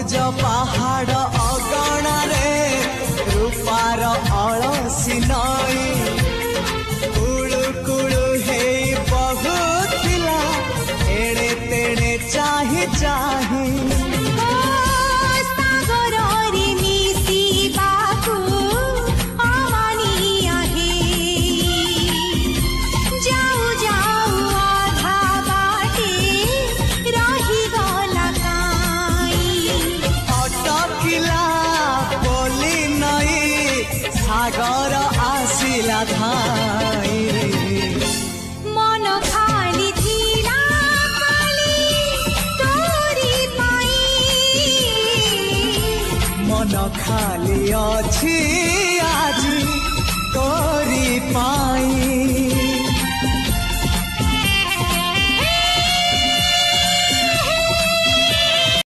ସବୁଜ ପାହାଡ଼ ଅଗଣାରେ ରୂପାର ଅଳସି ନଈ କୁଳୁ କୁଳୁ ହେଇ ବହୁଥିଲା ଏଣେ ତେଣେ ଚାହିଁ ଚାହିଁ सागर आसिला धाई मन खाली थिला खाली तोरी पाई मन खाली अछि